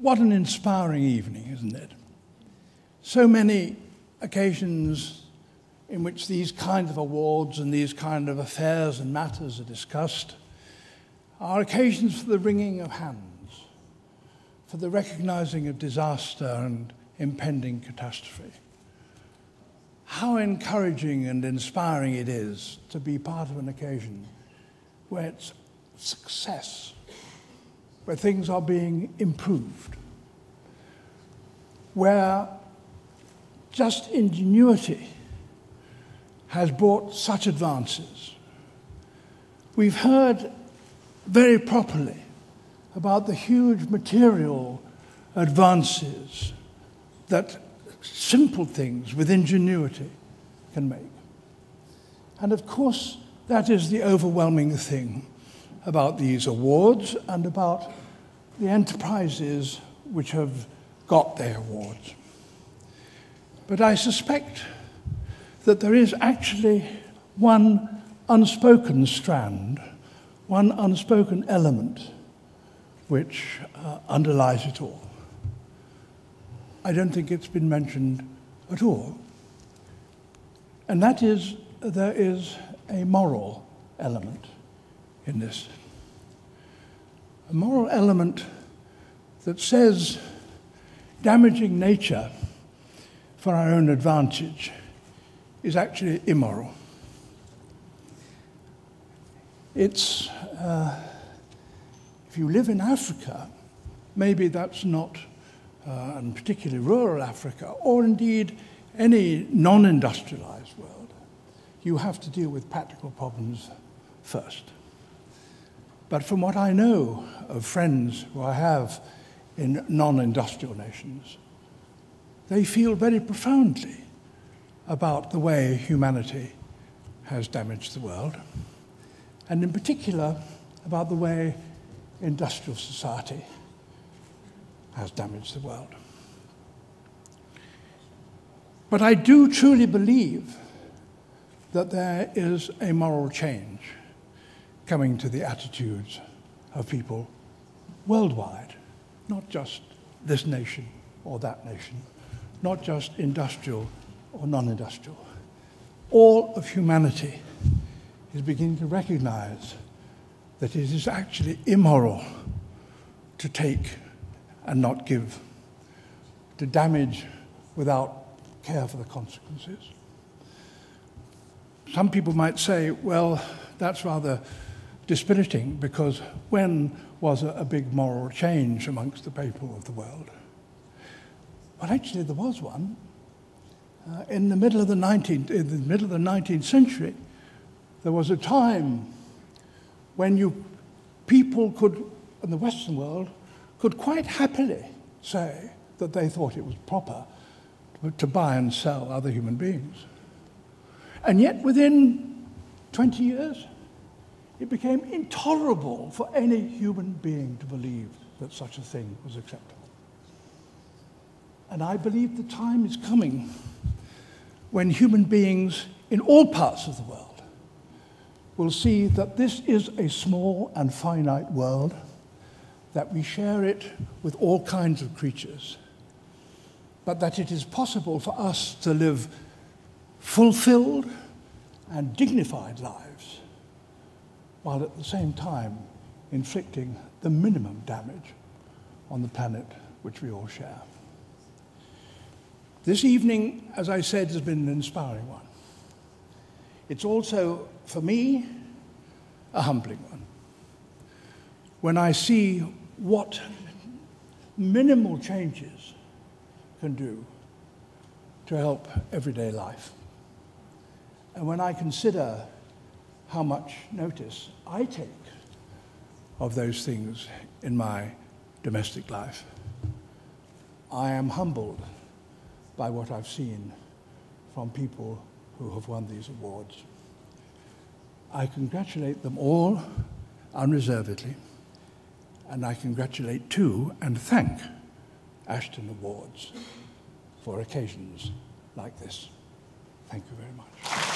what an inspiring evening, isn't it? So many occasions in which these kinds of awards and these kind of affairs and matters are discussed are occasions for the wringing of hands, for the recognizing of disaster and impending catastrophe. How encouraging and inspiring it is to be part of an occasion where it's success, where things are being improved, where just ingenuity has brought such advances. We've heard very properly about the huge material advances that simple things with ingenuity can make. And of course, that is the overwhelming thing about these awards and about the enterprises which have got their awards. But I suspect that there is actually one unspoken strand, one unspoken element which underlies it all. I don't think it's been mentioned at all. And that is, there is a moral element in this. A moral element that says damaging nature for our own advantage is actually immoral. It's, if you live in Africa, maybe that's not, and particularly rural Africa, or indeed any non-industrialized world, you have to deal with practical problems first. But from what I know of friends who I have in non-industrial nations, they feel very profoundly about the way humanity has damaged the world, and in particular about the way industrial society has damaged the world. But I do truly believe that there is a moral change coming to the attitudes of people worldwide, not just this nation or that nation, not just industrial or non-industrial. All of humanity is beginning to recognize that it is actually immoral to take and not give, to damage without care for the consequences. Some people might say, well, that's rather dispiriting, because when was a big moral change amongst the people of the world? Well, actually, there was one. In the middle of the 19th century, there was a time when people could, in the Western world, could quite happily say that they thought it was proper to buy and sell other human beings. And yet, within 20 years, it became intolerable for any human being to believe that such a thing was acceptable. And I believe the time is coming when human beings in all parts of the world will see that this is a small and finite world, that we share it with all kinds of creatures, but that it is possible for us to live fulfilled and dignified lives, while at the same time inflicting the minimum damage on the planet which we all share. This evening, as I said, has been an inspiring one. It's also, for me, a humbling one. When I see what minimal changes can do to help everyday life, and when I consider how much notice I take of those things in my domestic life, I am humbled by what I've seen from people who have won these awards. I congratulate them all unreservedly, and I congratulate too and thank Ashden Awards for occasions like this. Thank you very much.